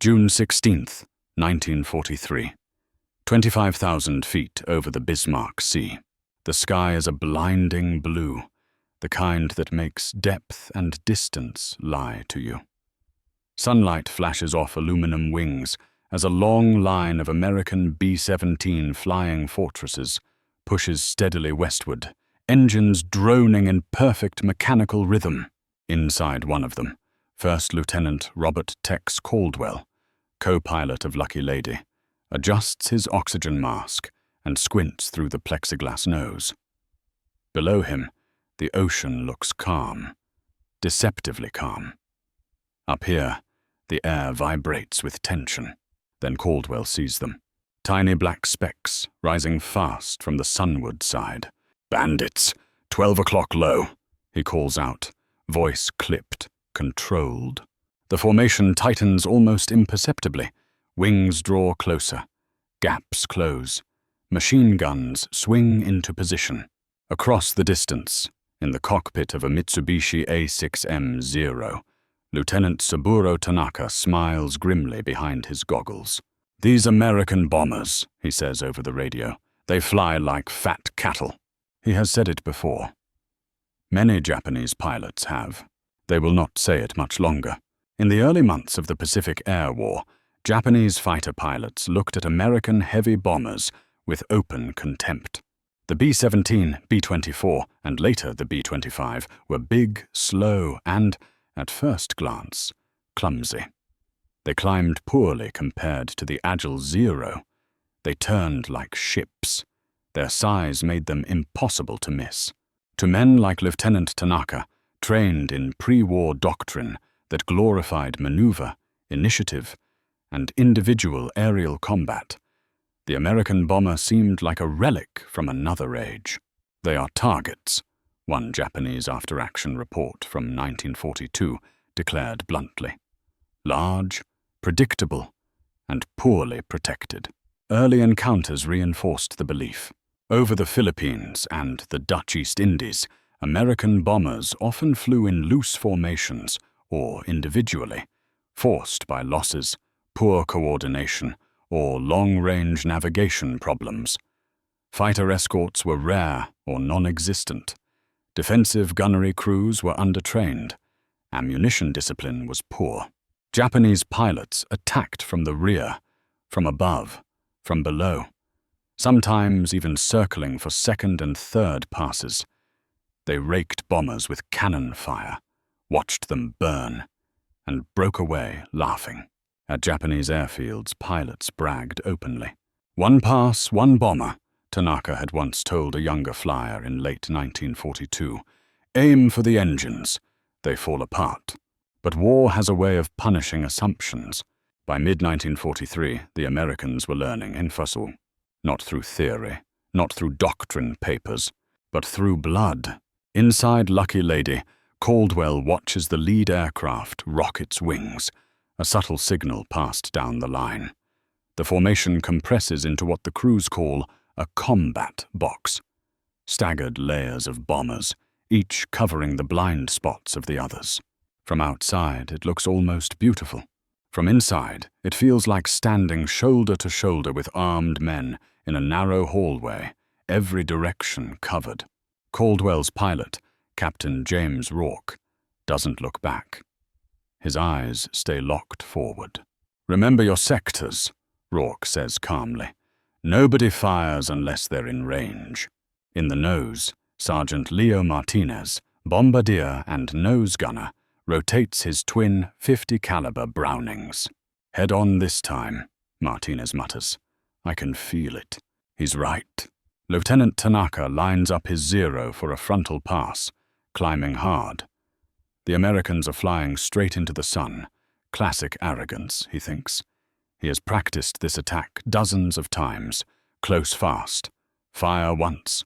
June 16th, 1943. 25,000 feet over the Bismarck Sea. The sky is a blinding blue, the kind that makes depth and distance lie to you. Sunlight flashes off aluminum wings as a long line of American B-17 flying fortresses pushes steadily westward, engines droning in perfect mechanical rhythm. Inside one of them, First Lieutenant Robert Tex Caldwell, co-pilot of Lucky Lady, adjusts his oxygen mask and squints through the plexiglass nose. Below him, the ocean looks calm, deceptively calm. Up here, the air vibrates with tension. Then Caldwell sees them. Tiny black specks rising fast from the sunward side. "Bandits! 12 o'clock low," he calls out, voice clipped, controlled. The formation tightens almost imperceptibly. Wings draw closer. Gaps close. Machine guns swing into position. Across the distance, in the cockpit of a Mitsubishi A6M0, Lieutenant Saburo Tanaka smiles grimly behind his goggles. "These American bombers," he says over the radio, "they fly like fat cattle." He has said it before. Many Japanese pilots have. They will not say it much longer. In the early months of the Pacific Air War, Japanese fighter pilots looked at American heavy bombers with open contempt. The B-17, B-24, and later the B-25 were big, slow, and, at first glance, clumsy. They climbed poorly compared to the Agile Zero. They turned like ships. Their size made them impossible to miss. To men like Lieutenant Tanaka, trained in pre-war doctrine that glorified maneuver, initiative, and individual aerial combat, the American bomber seemed like a relic from another age. "They are targets," one Japanese after-action report from 1942 declared bluntly. Large, predictable, and poorly protected. Early encounters reinforced the belief. Over the Philippines and the Dutch East Indies, American bombers often flew in loose formations or individually, forced by losses, poor coordination, or long-range navigation problems. Fighter escorts were rare or non-existent. Defensive gunnery crews were undertrained. Ammunition discipline was poor. Japanese pilots attacked from the rear, from above, from below, sometimes even circling for second and third passes. They raked bombers with cannon fire, watched them burn, and broke away laughing. At Japanese airfields, pilots bragged openly. "One pass, one bomber," Tanaka had once told a younger flyer in late 1942. "Aim for the engines. They fall apart." But war has a way of punishing assumptions. By mid-1943, the Americans were learning in Fussel. Not through theory, not through doctrine papers, but through blood. Inside Lucky Lady, Caldwell watches the lead aircraft rock its wings, a subtle signal passed down the line. The formation compresses into what the crews call a combat box. Staggered layers of bombers, each covering the blind spots of the others. From outside, it looks almost beautiful. From inside, it feels like standing shoulder to shoulder with armed men in a narrow hallway, every direction covered. Caldwell's pilot, Captain James Rourke, doesn't look back. His eyes stay locked forward. "Remember your sectors," Rourke says calmly. "Nobody fires unless they're in range." In the nose, Sergeant Leo Martinez, bombardier and nose gunner, rotates his twin 50 caliber Brownings. "Head on this time," Martinez mutters. "I can feel it." He's right. Lieutenant Tanaka lines up his Zero for a frontal pass, climbing hard. The Americans are flying straight into the sun. Classic arrogance, he thinks. He has practiced this attack dozens of times. Close fast. Fire once.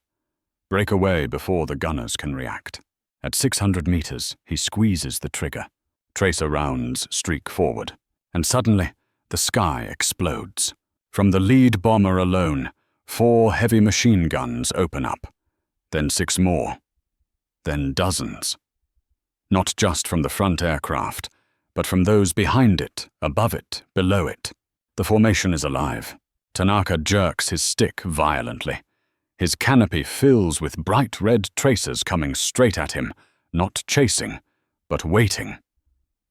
Break away before the gunners can react. At 600 meters, he squeezes the trigger. Tracer rounds streak forward. And suddenly, the sky explodes. From the lead bomber alone, 4 heavy machine guns open up. Then 6 more. Then dozens. Not just from the front aircraft, but from those behind it, above it, below it. The formation is alive. Tanaka jerks his stick violently. His canopy fills with bright red tracers coming straight at him, not chasing, but waiting.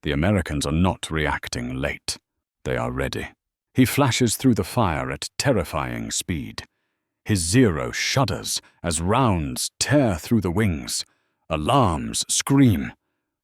The Americans are not reacting late. They are ready. He flashes through the fire at terrifying speed. His Zero shudders as rounds tear through the wings. Alarms scream.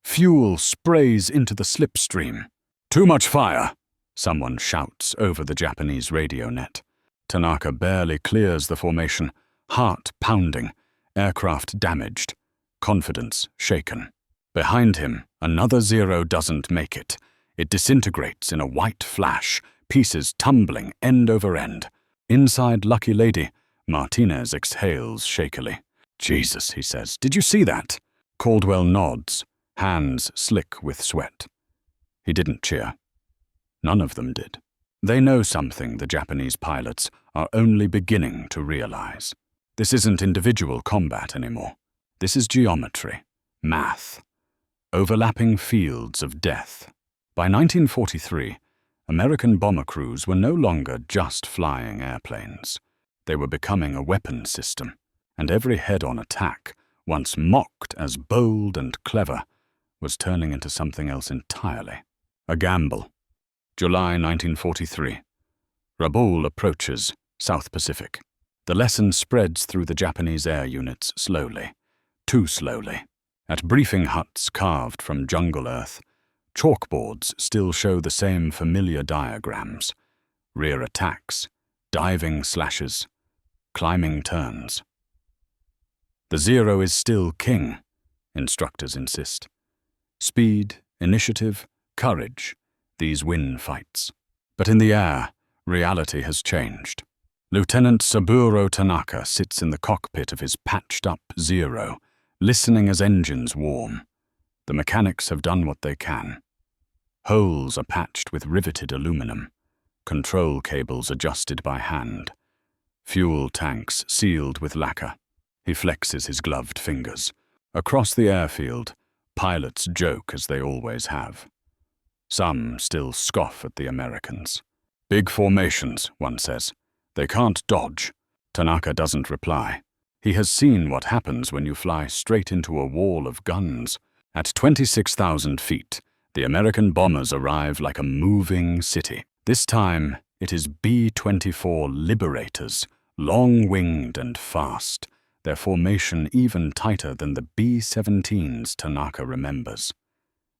Fuel sprays into the slipstream. "Too much fire!" someone shouts over the Japanese radio net. Tanaka barely clears the formation, heart pounding, aircraft damaged, confidence shaken. Behind him, another Zero doesn't make it. It disintegrates in a white flash, pieces tumbling end over end. Inside Lucky Lady, Martinez exhales shakily. "Jesus," he says, "did you see that?" Caldwell nods, hands slick with sweat. He didn't cheer. None of them did. They know something the Japanese pilots are only beginning to realize. This isn't individual combat anymore. This is geometry, math, overlapping fields of death. By 1943, American bomber crews were no longer just flying airplanes. They were becoming a weapon system, and every head-on attack, once mocked as bold and clever, was turning into something else entirely. A gamble. July 1943. Rabaul approaches South Pacific. The lesson spreads through the Japanese air units slowly, too slowly. At briefing huts carved from jungle earth, chalkboards still show the same familiar diagrams. Rear attacks, diving slashes, climbing turns. The Zero is still king, instructors insist. Speed, initiative, courage, these win fights. But in the air, reality has changed. Lieutenant Saburo Tanaka sits in the cockpit of his patched-up Zero, listening as engines warm. The mechanics have done what they can. Holes are patched with riveted aluminum, control cables adjusted by hand, fuel tanks sealed with lacquer. He flexes his gloved fingers. Across the airfield, pilots joke as they always have. Some still scoff at the Americans. "Big formations," one says. "They can't dodge." Tanaka doesn't reply. He has seen what happens when you fly straight into a wall of guns. At 26,000 feet, the American bombers arrive like a moving city. This time, it is B-24 Liberators, long-winged and fast, their formation even tighter than the B-17s Tanaka remembers.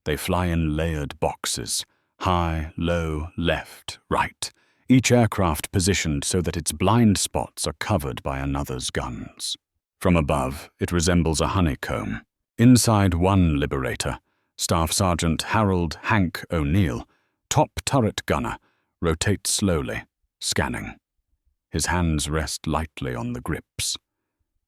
They fly in layered boxes, high, low, left, right, each aircraft positioned so that its blind spots are covered by another's guns. From above, it resembles a honeycomb. Inside one Liberator, Staff Sergeant Harold Hank O'Neill, top turret gunner, rotates slowly, scanning. His hands rest lightly on the grips.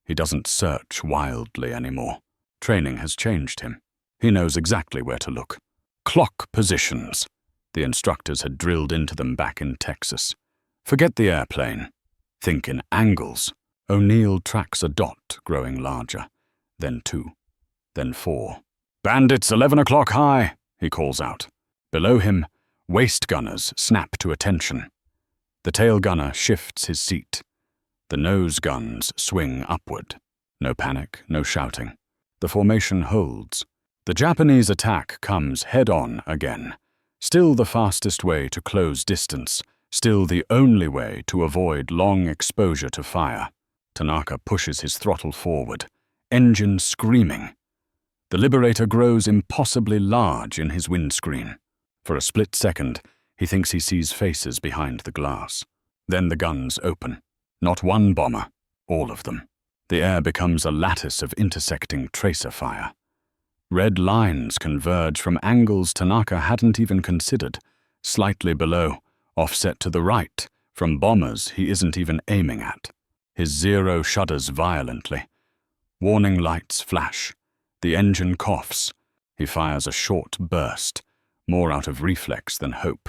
He doesn't search wildly anymore. Training has changed him. He knows exactly where to look. Clock positions. The instructors had drilled into them back in Texas. Forget the airplane. Think in angles. O'Neill tracks a dot growing larger, then 2, then 4. "Bandits 11 o'clock high," he calls out. Below him, waist gunners snap to attention. The tail gunner shifts his seat. The nose guns swing upward. No panic, no shouting. The formation holds. The Japanese attack comes head-on again. Still the fastest way to close distance, still the only way to avoid long exposure to fire. Tanaka pushes his throttle forward, engine screaming. The Liberator grows impossibly large in his windscreen. For a split second, he thinks he sees faces behind the glass. Then the guns open. Not one bomber, all of them. The air becomes a lattice of intersecting tracer fire. Red lines converge from angles Tanaka hadn't even considered, slightly below, offset to the right, from bombers he isn't even aiming at. His Zero shudders violently. Warning lights flash. The engine coughs. He fires a short burst, more out of reflex than hope,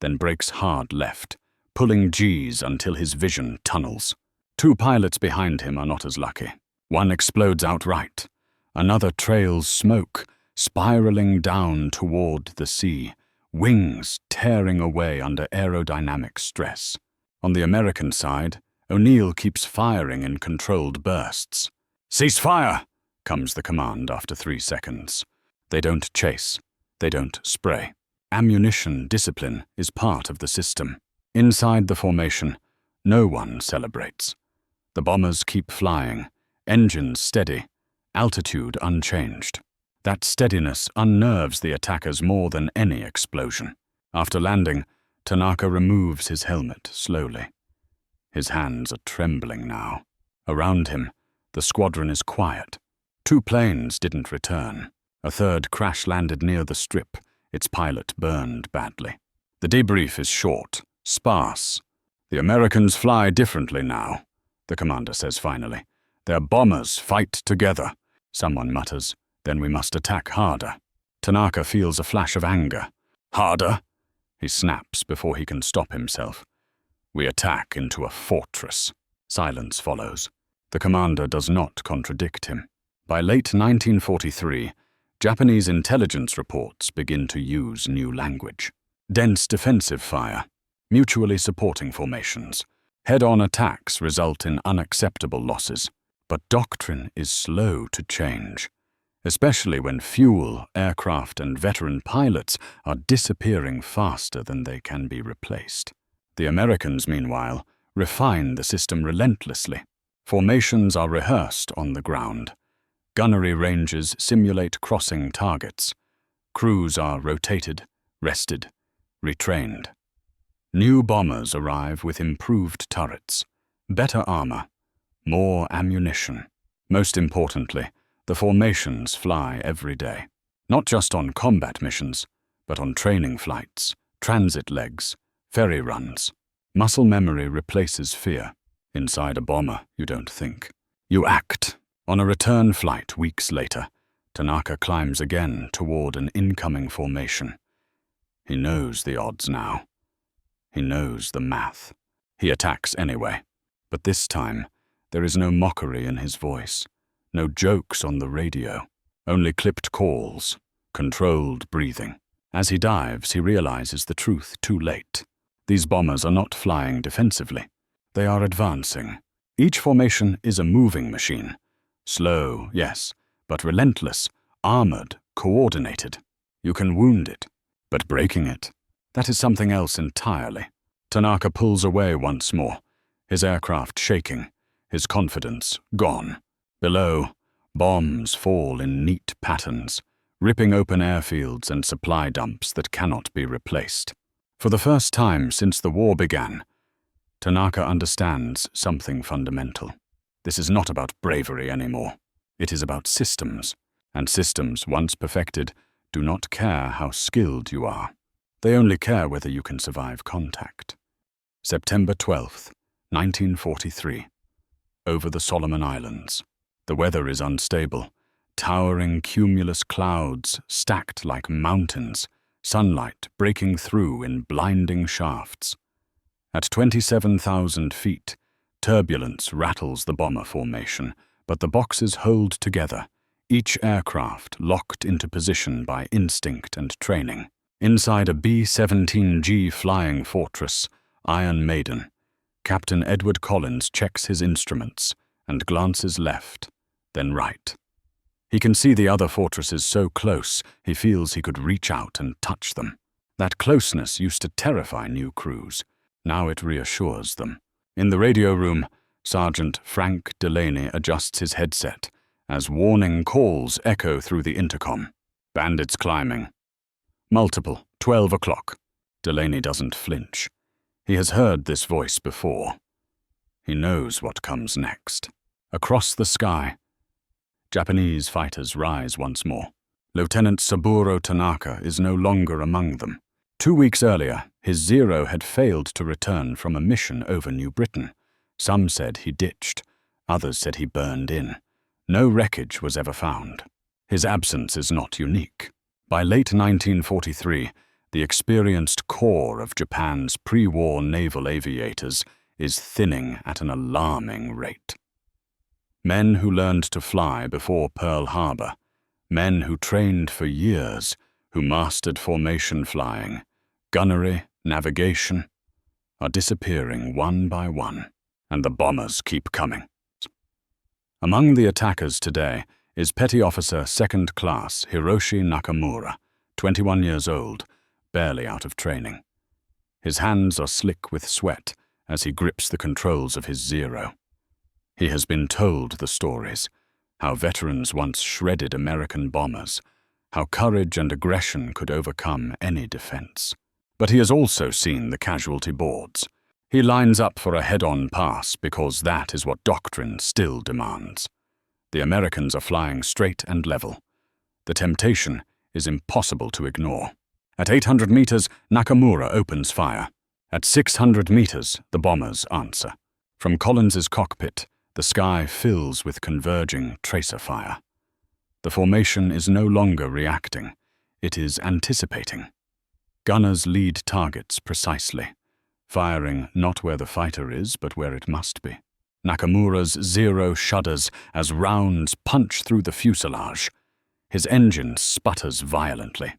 then brakes hard left, pulling G's until his vision tunnels. 2 pilots behind him are not as lucky. One explodes outright. Another trails smoke, spiraling down toward the sea, wings tearing away under aerodynamic stress. On the American side, O'Neill keeps firing in controlled bursts. "Cease fire!" comes the command after 3 seconds. They don't chase. They don't spray. Ammunition discipline is part of the system. Inside the formation, no one celebrates. The bombers keep flying, engines steady, altitude unchanged. That steadiness unnerves the attackers more than any explosion. After landing, Tanaka removes his helmet slowly. His hands are trembling now. Around him, the squadron is quiet. 2 planes didn't return. A third crash-landed near the strip. Its pilot burned badly. The debrief is short, sparse. "The Americans fly differently now," the commander says finally. "Their bombers fight together." Someone mutters, "Then we must attack harder." Tanaka feels a flash of anger. "Harder?" He snaps before he can stop himself. "We attack into a fortress." Silence follows. The commander does not contradict him. By late 1943, Japanese intelligence reports begin to use new language. Dense defensive fire, mutually supporting formations. Head-on attacks result in unacceptable losses. But doctrine is slow to change, especially when fuel, aircraft, and veteran pilots are disappearing faster than they can be replaced. The Americans, meanwhile, refine the system relentlessly. Formations are rehearsed on the ground. Gunnery ranges simulate crossing targets. Crews are rotated, rested, retrained. New bombers arrive with improved turrets, better armor, more ammunition. Most importantly, the formations fly every day. Not just on combat missions, but on training flights, transit legs, ferry runs. Muscle memory replaces fear. Inside a bomber, you don't think. You act. On a return flight weeks later, Tanaka climbs again toward an incoming formation. He knows the odds now. He knows the math. He attacks anyway. But this time, there is no mockery in his voice, no jokes on the radio, only clipped calls, controlled breathing. As he dives, he realizes the truth too late. These bombers are not flying defensively. They are advancing. Each formation is a moving machine. Slow, yes, but relentless, armored, coordinated. You can wound it, but breaking it, that is something else entirely. Tanaka pulls away once more, his aircraft shaking, his confidence gone. Below, bombs fall in neat patterns, ripping open airfields and supply dumps that cannot be replaced. For the first time since the war began, Tanaka understands something fundamental. This is not about bravery anymore. It is about systems, and systems, once perfected, do not care how skilled you are. They only care whether you can survive contact. September 12th, 1943. Over the Solomon Islands. The weather is unstable. Towering cumulus clouds stacked like mountains, sunlight breaking through in blinding shafts. At 27,000 feet, turbulence rattles the bomber formation, but the boxes hold together, each aircraft locked into position by instinct and training. Inside a B-17G flying fortress, Iron Maiden, Captain Edward Collins checks his instruments and glances left, then right. He can see the other fortresses so close, he feels he could reach out and touch them. That closeness used to terrify new crews. Now it reassures them. In the radio room, Sergeant Frank Delaney adjusts his headset as warning calls echo through the intercom. Bandits climbing. Multiple, 12 o'clock. Delaney doesn't flinch. He has heard this voice before. He knows what comes next. Across the sky, Japanese fighters rise once more. Lieutenant Saburo Tanaka is no longer among them. 2 weeks earlier, his Zero had failed to return from a mission over New Britain. Some said he ditched, others said he burned in. No wreckage was ever found. His absence is not unique. By late 1943, the experienced core of Japan's pre-war naval aviators is thinning at an alarming rate. Men who learned to fly before Pearl Harbor, Men who trained for years, who mastered formation flying, gunnery, navigation, are disappearing one by one, and the bombers keep coming. Among the attackers today is Petty Officer 2nd Class Hiroshi Nakamura, 21 years old, barely out of training. His hands are slick with sweat as he grips the controls of his Zero. He has been told the stories, how veterans once shredded American bombers, how courage and aggression could overcome any defense. But he has also seen the casualty boards. He lines up for a head-on pass because that is what doctrine still demands. The Americans are flying straight and level. The temptation is impossible to ignore. At 800 meters, Nakamura opens fire. At 600 meters, the bombers answer. From Collins's cockpit, the sky fills with converging tracer fire. The formation is no longer reacting. It is anticipating. Gunners lead targets precisely, firing not where the fighter is, but where it must be. Nakamura's Zero shudders as rounds punch through the fuselage. His engine sputters violently.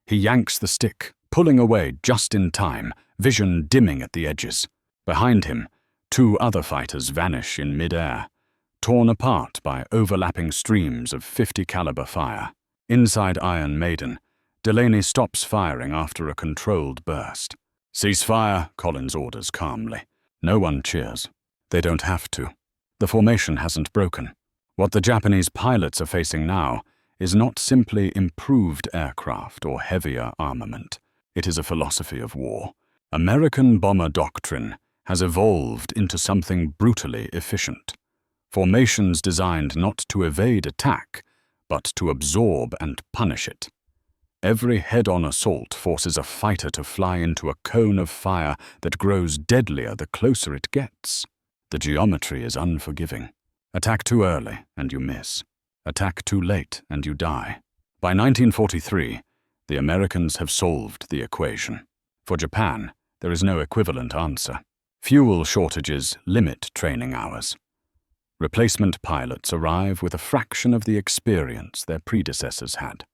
He yanks the stick, pulling away just in time, vision dimming at the edges. Behind him, 2 other fighters vanish in mid-air, torn apart by overlapping streams of .50 caliber fire. Inside Iron Maiden, Delaney stops firing after a controlled burst. "Cease fire," Collins orders calmly. No one cheers. They don't have to. The formation hasn't broken. What the Japanese pilots are facing now is not simply improved aircraft or heavier armament. It is a philosophy of war. American bomber doctrine has evolved into something brutally efficient. Formations designed not to evade attack, but to absorb and punish it. Every head-on assault forces a fighter to fly into a cone of fire that grows deadlier the closer it gets. The geometry is unforgiving. Attack too early, and you miss. Attack too late, and you die. By 1943, the Americans have solved the equation. For Japan, there is no equivalent answer. Fuel shortages limit training hours. Replacement pilots arrive with a fraction of the experience their predecessors had.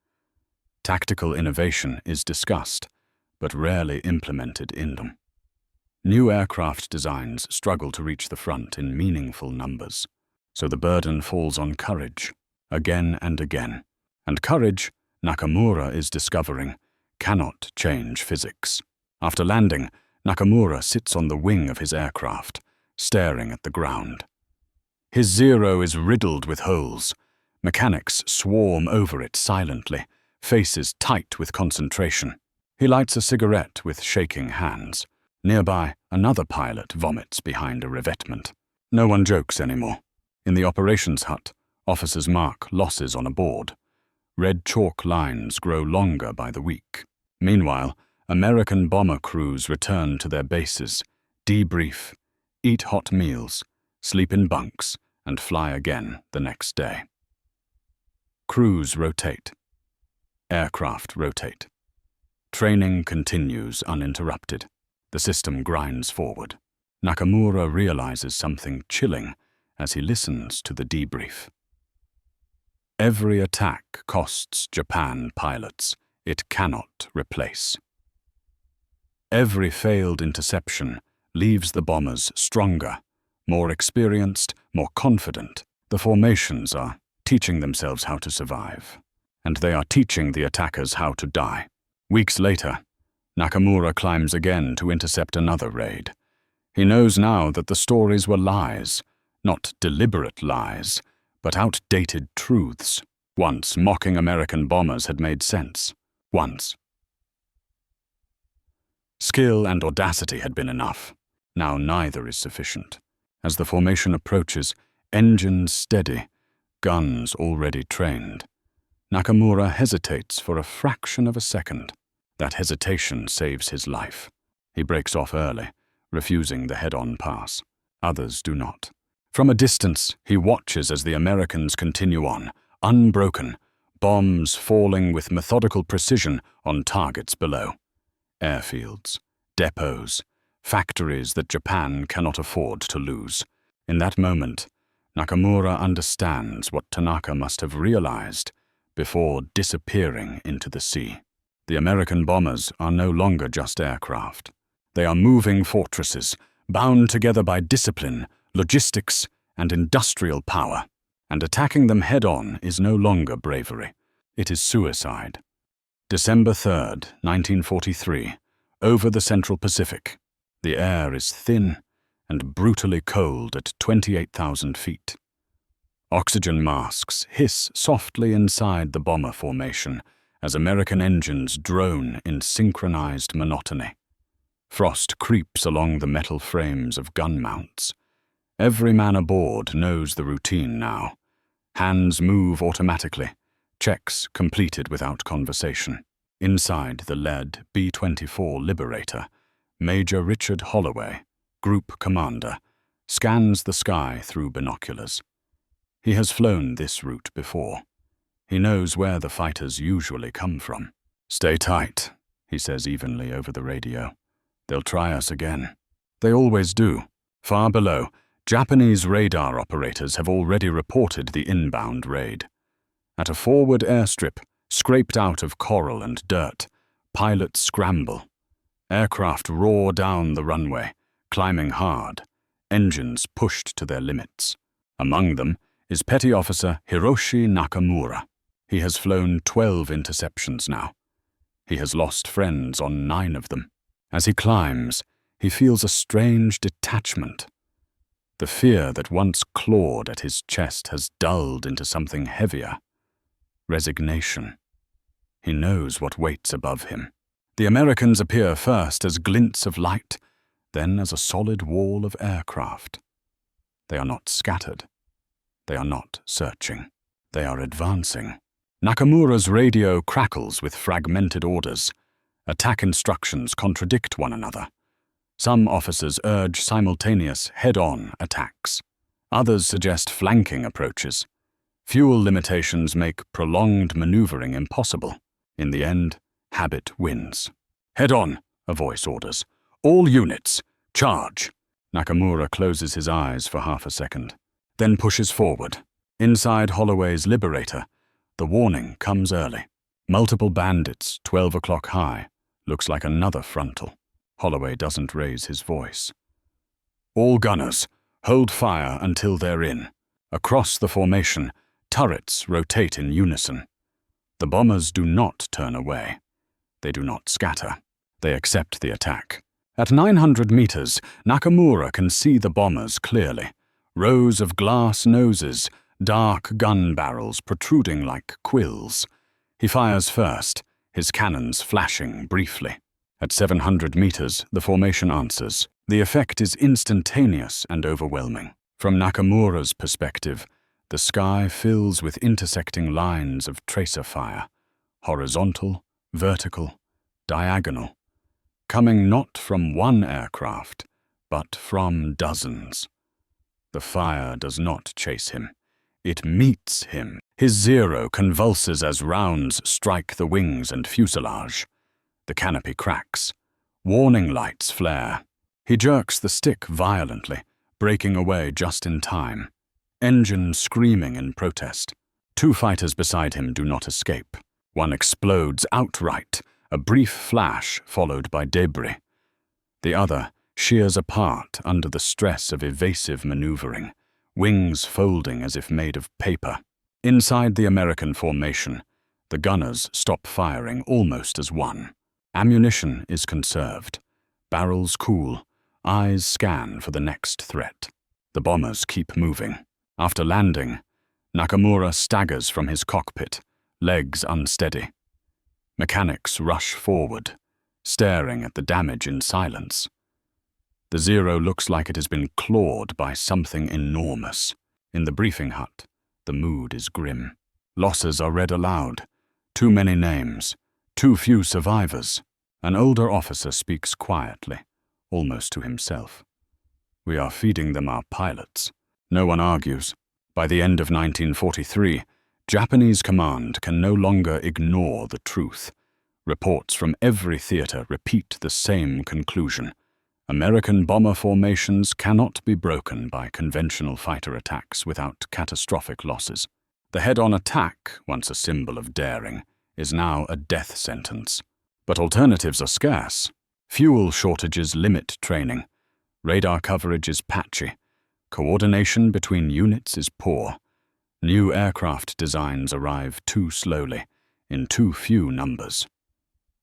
Tactical innovation is discussed, but rarely implemented in them. New aircraft designs struggle to reach the front in meaningful numbers, so the burden falls on courage, again and again. And courage, Nakamura is discovering, cannot change physics. After landing, Nakamura sits on the wing of his aircraft, staring at the ground. His Zero is riddled with holes. Mechanics swarm over it silently, faces tight with concentration. He lights a cigarette with shaking hands. Nearby, another pilot vomits behind a revetment. No one jokes anymore. In the operations hut, officers mark losses on a board. Red chalk lines grow longer by the week. Meanwhile, American bomber crews return to their bases, debrief, eat hot meals, sleep in bunks, and fly again the next day. Crews rotate. Aircraft rotate. Training continues uninterrupted. The system grinds forward. Nakamura realizes something chilling as he listens to the debrief. Every attack costs Japan pilots it cannot replace. Every failed interception leaves the bombers stronger, more experienced, more confident. The formations are teaching themselves how to survive, and they are teaching the attackers how to die. Weeks later, Nakamura climbs again to intercept another raid. He knows now that the stories were lies, not deliberate lies, but outdated truths. Once, mocking American bombers had made sense. Once. Skill and audacity had been enough. Now neither is sufficient. As the formation approaches, engines steady, guns already trained. Nakamura hesitates for a fraction of a second. That hesitation saves his life. He breaks off early, refusing the head-on pass. Others do not. From a distance, he watches as the Americans continue on, unbroken, bombs falling with methodical precision on targets below. Airfields, depots, factories that Japan cannot afford to lose. In that moment, Nakamura understands what Tanaka must have realized before disappearing into the sea. The American bombers are no longer just aircraft. They are moving fortresses, bound together by discipline, logistics, and industrial power. And attacking them head-on is no longer bravery. It is suicide. December 3rd, 1943, over the Central Pacific. The air is thin and brutally cold at 28,000 feet. Oxygen masks hiss softly inside the bomber formation as American engines drone in synchronized monotony. Frost creeps along the metal frames of gun mounts. Every man aboard knows the routine now. Hands move automatically, checks completed without conversation. Inside the lead B-24 Liberator, Major Richard Holloway, Group Commander, scans the sky through binoculars. He has flown this route before. He knows where the fighters usually come from. "Stay tight," he says evenly over the radio. "They'll try us again." They always do. Far below, Japanese radar operators have already reported the inbound raid. At a forward airstrip, scraped out of coral and dirt, pilots scramble. Aircraft roar down the runway, climbing hard, engines pushed to their limits. Among them is Petty Officer Hiroshi Nakamura. He has flown 12 interceptions now. He has lost friends on 9 of them. As he climbs, he feels a strange detachment. The fear that once clawed at his chest has dulled into something heavier. Resignation. He knows what waits above him. The Americans appear first as glints of light, then as a solid wall of aircraft. They are not scattered. They are not searching. They are advancing. Nakamura's radio crackles with fragmented orders. Attack instructions contradict one another. Some officers urge simultaneous head-on attacks. Others suggest flanking approaches. Fuel limitations make prolonged maneuvering impossible. In the end, habit wins. "Head on," a voice orders. "All units, charge." Nakamura closes his eyes for half a second, then pushes forward. Inside Holloway's Liberator, the warning comes early. Multiple bandits, 12 o'clock high, looks like another frontal. Holloway doesn't raise his voice. "All gunners, hold fire until they're in." Across the formation, turrets rotate in unison. The bombers do not turn away. They do not scatter. They accept the attack. At 900 meters, Nakamura can see the bombers clearly. Rows of glass noses, dark gun barrels protruding like quills. He fires first, his cannons flashing briefly. At 700 meters, the formation answers. The effect is instantaneous and overwhelming. From Nakamura's perspective, the sky fills with intersecting lines of tracer fire, horizontal, vertical, diagonal, coming not from one aircraft, but from dozens. The fire does not chase him. It meets him. His Zero convulses as rounds strike the wings and fuselage. The canopy cracks. Warning lights flare. He jerks the stick violently, breaking away just in time. Engine screaming in protest. 2 fighters beside him do not escape. One explodes outright, a brief flash followed by debris. The other shears apart under the stress of evasive maneuvering, wings folding as if made of paper. Inside the American formation, the gunners stop firing almost as one. Ammunition is conserved. Barrels cool. Eyes scan for the next threat. The bombers keep moving. After landing, Nakamura staggers from his cockpit, legs unsteady. Mechanics rush forward, staring at the damage in silence. The Zero looks like it has been clawed by something enormous. In the briefing hut, the mood is grim. Losses are read aloud. Too many names. Too few survivors. An older officer speaks quietly, almost to himself. "We are feeding them our pilots." No one argues. By the end of 1943, Japanese command can no longer ignore the truth. Reports from every theater repeat the same conclusion. American bomber formations cannot be broken by conventional fighter attacks without catastrophic losses. The head-on attack, once a symbol of daring, is now a death sentence. But alternatives are scarce. Fuel shortages limit training. Radar coverage is patchy. Coordination between units is poor. New aircraft designs arrive too slowly, in too few numbers.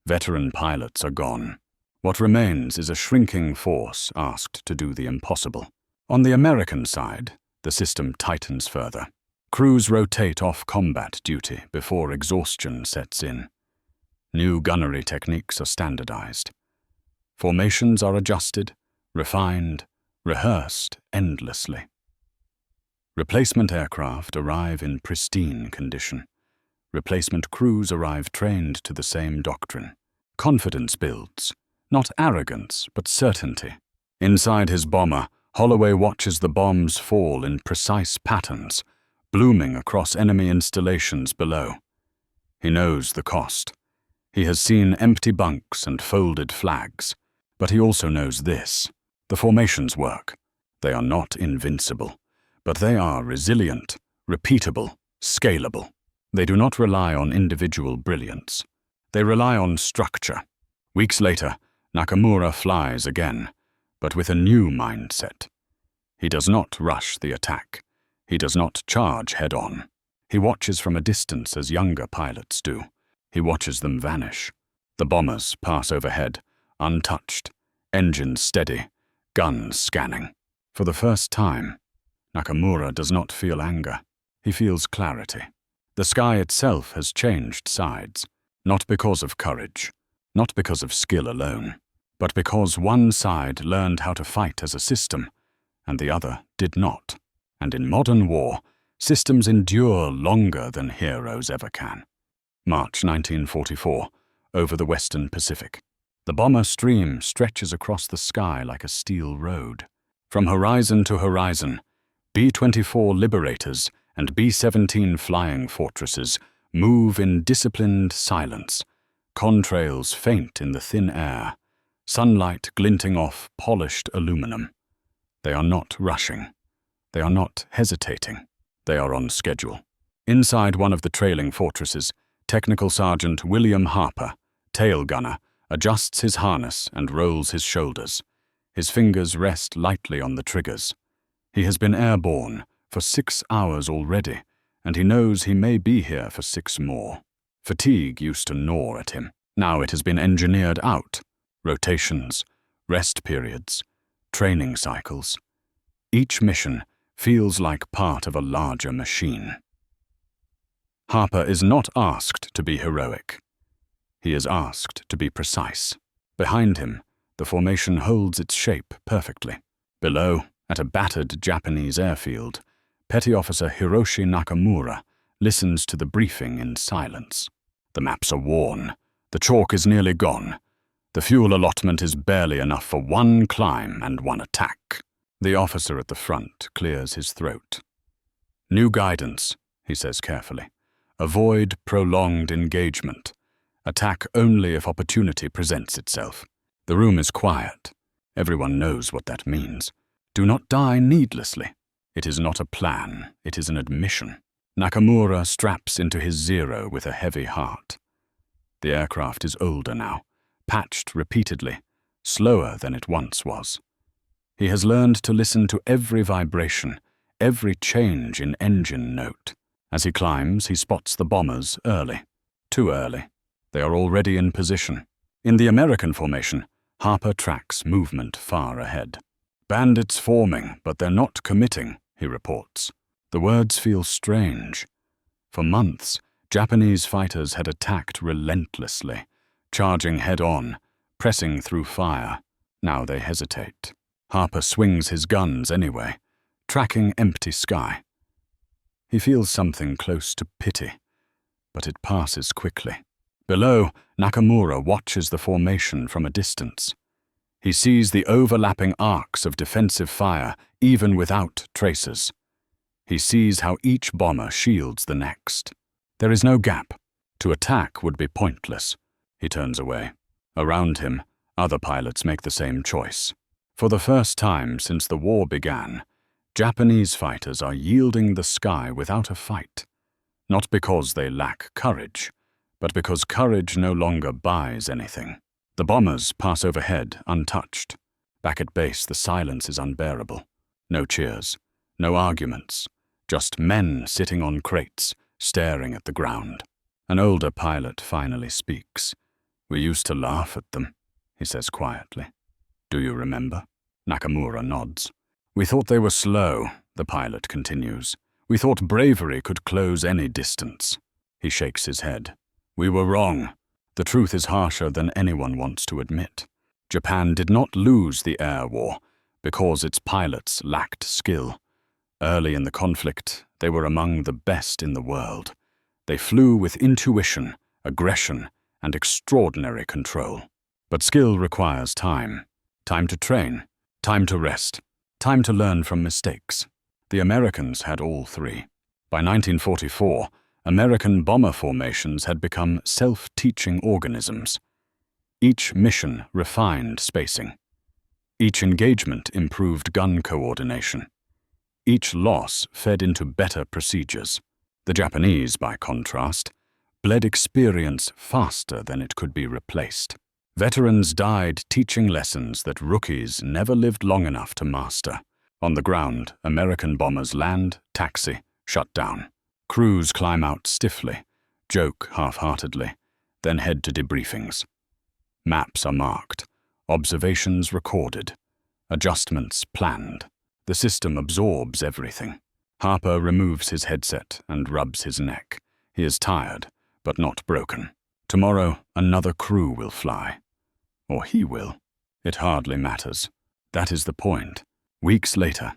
Veteran pilots are gone. What remains is a shrinking force asked to do the impossible. On the American side, the system tightens further. Crews rotate off combat duty before exhaustion sets in. New gunnery techniques are standardized. Formations are adjusted, refined, rehearsed endlessly. Replacement aircraft arrive in pristine condition. Replacement crews arrive trained to the same doctrine. Confidence builds, not arrogance, but certainty. Inside his bomber, Holloway watches the bombs fall in precise patterns, blooming across enemy installations below. He knows the cost. He has seen empty bunks and folded flags. But he also knows this. The formations work. They are not invincible, but they are resilient, repeatable, scalable. They do not rely on individual brilliance. They rely on structure. Weeks later, Nakamura flies again, but with a new mindset. He does not rush the attack. He does not charge head-on. He watches from a distance as younger pilots do. He watches them vanish. The bombers pass overhead, untouched, engines steady, guns scanning. For the first time, Nakamura does not feel anger. He feels clarity. The sky itself has changed sides, not because of courage, not because of skill alone, but because one side learned how to fight as a system, and the other did not. And in modern war, systems endure longer than heroes ever can. March 1944, over the Western Pacific. The bomber stream stretches across the sky like a steel road. From horizon to horizon, B-24 Liberators and B-17 Flying Fortresses move in disciplined silence, contrails faint in the thin air, sunlight glinting off polished aluminum. They are not rushing. They are not hesitating. They are on schedule. Inside one of the trailing fortresses, Technical Sergeant William Harper, tail gunner, adjusts his harness and rolls his shoulders. His fingers rest lightly on the triggers. He has been airborne for 6 hours already, and he knows he may be here for 6 more. Fatigue used to gnaw at him. Now it has been engineered out. Rotations, rest periods, training cycles. Each mission feels like part of a larger machine. Harper is not asked to be heroic. He is asked to be precise. Behind him, the formation holds its shape perfectly. Below, at a battered Japanese airfield, Petty Officer Hiroshi Nakamura listens to the briefing in silence. The maps are worn. The chalk is nearly gone. The fuel allotment is barely enough for 1 climb and 1 attack. The officer at the front clears his throat. New guidance, he says carefully. Avoid prolonged engagement. Attack only if opportunity presents itself. The room is quiet. Everyone knows what that means. Do not die needlessly. It is not a plan, it is an admission. Nakamura straps into his Zero with a heavy heart. The aircraft is older now, patched repeatedly, slower than it once was. He has learned to listen to every vibration, every change in engine note. As he climbs, he spots the bombers early. Too early. They are already in position. In the American formation, Harper tracks movement far ahead. Bandits forming, but they're not committing, he reports. The words feel strange. For months, Japanese fighters had attacked relentlessly, charging head-on, pressing through fire. Now they hesitate. Harper swings his guns anyway, tracking empty sky. He feels something close to pity, but it passes quickly. Below, Nakamura watches the formation from a distance. He sees the overlapping arcs of defensive fire even without tracers. He sees how each bomber shields the next. There is no gap. To attack would be pointless. He turns away. Around him, other pilots make the same choice. For the first time since the war began, Japanese fighters are yielding the sky without a fight. Not because they lack courage, but because courage no longer buys anything. The bombers pass overhead untouched. Back at base, the silence is unbearable. No cheers, no arguments, just men sitting on crates, staring at the ground. An older pilot finally speaks. "We used to laugh at them," he says quietly. "Do you remember?" Nakamura nods. "We thought they were slow," the pilot continues. "We thought bravery could close any distance." He shakes his head. "We were wrong. The truth is harsher than anyone wants to admit. Japan did not lose the air war because its pilots lacked skill. Early in the conflict, they were among the best in the world. They flew with intuition, aggression, and extraordinary control. But skill requires time. Time to train, time to rest, time to learn from mistakes. The Americans had all three. By 1944, American bomber formations had become self-teaching organisms. Each mission refined spacing. Each engagement improved gun coordination. Each loss fed into better procedures. The Japanese, by contrast, bled experience faster than it could be replaced. Veterans died teaching lessons that rookies never lived long enough to master. On the ground, American bombers land, taxi, shut down. Crews climb out stiffly, joke half-heartedly, then head to debriefings. Maps are marked, observations recorded, adjustments planned. The system absorbs everything. Harper removes his headset and rubs his neck. He is tired, but not broken. Tomorrow, another crew will fly. Or he will. It hardly matters. That is the point. Weeks later,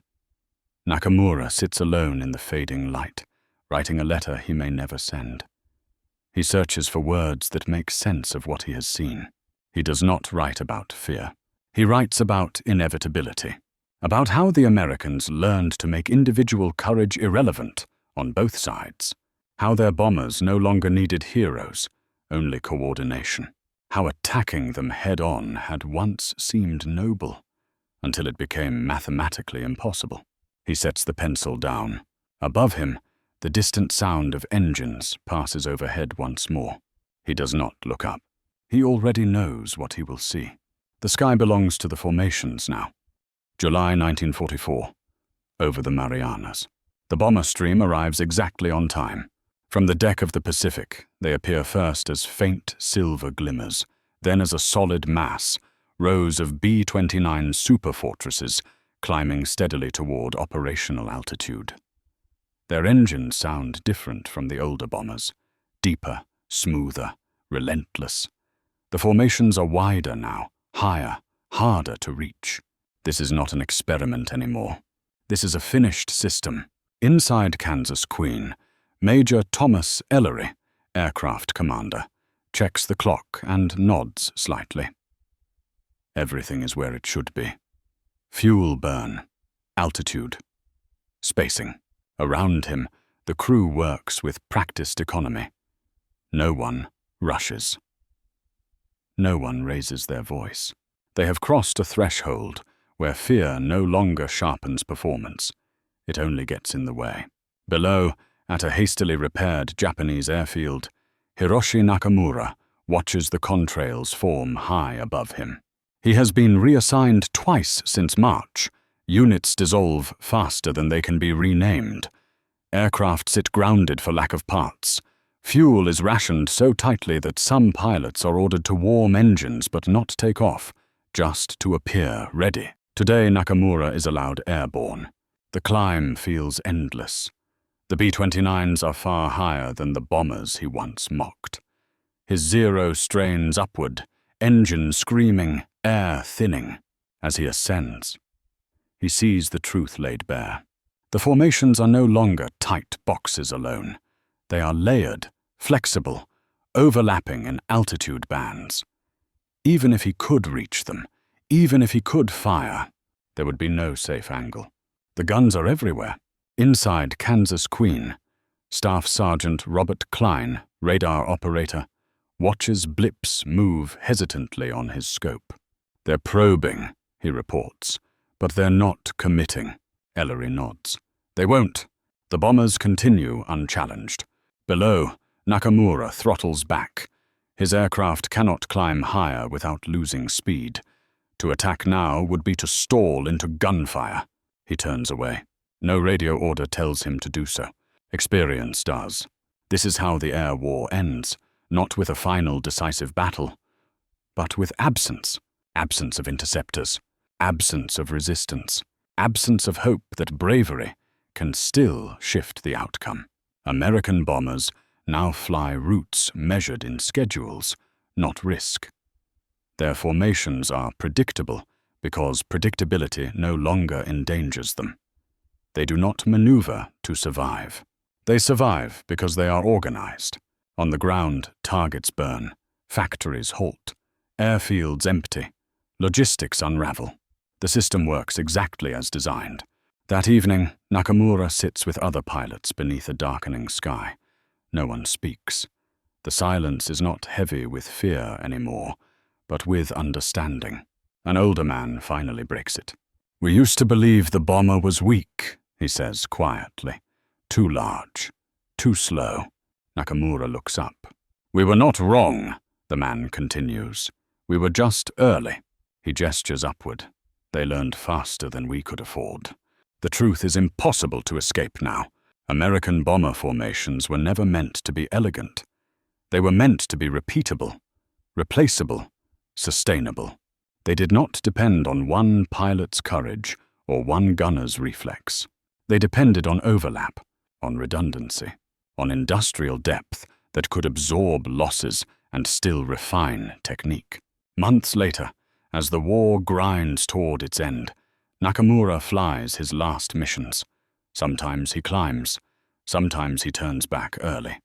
Nakamura sits alone in the fading light, writing a letter he may never send. He searches for words that make sense of what he has seen. He does not write about fear. He writes about inevitability, about how the Americans learned to make individual courage irrelevant on both sides, how their bombers no longer needed heroes, only coordination, how attacking them head-on had once seemed noble, until it became mathematically impossible. He sets the pencil down. Above him, the distant sound of engines passes overhead once more. He does not look up. He already knows what he will see. The sky belongs to the formations now. July 1944. Over the Marianas. The bomber stream arrives exactly on time. From the deck of the Pacific, they appear first as faint silver glimmers, then as a solid mass, rows of B-29 superfortresses climbing steadily toward operational altitude. Their engines sound different from the older bombers, deeper, smoother, relentless. The formations are wider now, higher, harder to reach. This is not an experiment anymore. This is a finished system. Inside Kansas Queen, Major Thomas Ellery, aircraft commander, checks the clock and nods slightly. Everything is where it should be. Fuel burn, altitude, spacing. Around him, the crew works with practiced economy. No one rushes. No one raises their voice. They have crossed a threshold where fear no longer sharpens performance. It only gets in the way. Below, at a hastily repaired Japanese airfield, Hiroshi Nakamura watches the contrails form high above him. He has been reassigned twice since March. Units dissolve faster than they can be renamed. Aircraft sit grounded for lack of parts. Fuel is rationed so tightly that some pilots are ordered to warm engines but not take off, just to appear ready. Today, Nakamura is allowed airborne. The climb feels endless. The B-29s are far higher than the bombers he once mocked. His zero strains upward, engine screaming, air thinning. As he ascends, he sees the truth laid bare. The formations are no longer tight boxes alone. They are layered, flexible, overlapping in altitude bands. Even if he could reach them, even if he could fire, there would be no safe angle. The guns are everywhere. Inside Kansas Queen, Staff Sergeant Robert Klein, radar operator, watches blips move hesitantly on his scope. They're probing, he reports, but they're not committing. Ellery nods. They won't. The bombers continue unchallenged. Below, Nakamura throttles back. His aircraft cannot climb higher without losing speed. To attack now would be to stall into gunfire. He turns away. No radio order tells him to do so. Experience does. This is how the air war ends, not with a final decisive battle, but with absence. Absence of interceptors, absence of resistance, absence of hope that bravery can still shift the outcome. American bombers now fly routes measured in schedules, not risk. Their formations are predictable because predictability no longer endangers them. They do not maneuver to survive. They survive because they are organized. On the ground, targets burn, factories halt, airfields empty, logistics unravel. The system works exactly as designed. That evening, Nakamura sits with other pilots beneath a darkening sky. No one speaks. The silence is not heavy with fear anymore, but with understanding. An older man finally breaks it. "We used to believe the bomber was weak," he says quietly. "Too large, too slow." Nakamura looks up. "We were not wrong," the man continues. "We were just early." He gestures upward. "They learned faster than we could afford. The truth is impossible to escape now. American bomber formations were never meant to be elegant. They were meant to be repeatable, replaceable, sustainable. They did not depend on one pilot's courage or one gunner's reflex. They depended on overlap, on redundancy, on industrial depth that could absorb losses and still refine technique. Months later, as the war grinds toward its end, Nakamura flies his last missions. Sometimes he climbs, sometimes he turns back early.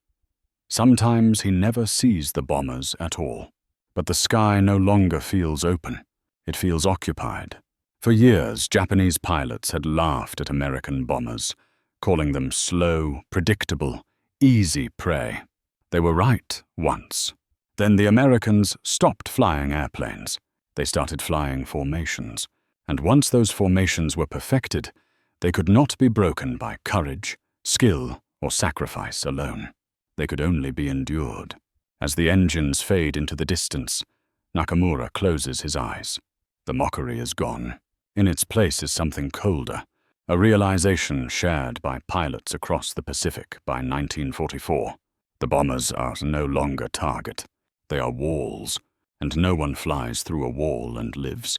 Sometimes he never sees the bombers at all. But the sky no longer feels open. It feels occupied. For years, Japanese pilots had laughed at American bombers, calling them slow, predictable, easy prey. They were right once. Then the Americans stopped flying airplanes. They started flying formations. And once those formations were perfected, they could not be broken by courage, skill, or sacrifice alone. They could only be endured. As the engines fade into the distance, Nakamura closes his eyes. The mockery is gone. In its place is something colder, a realization shared by pilots across the Pacific by 1944. The bombers are no longer target. They are walls, and no one flies through a wall and lives.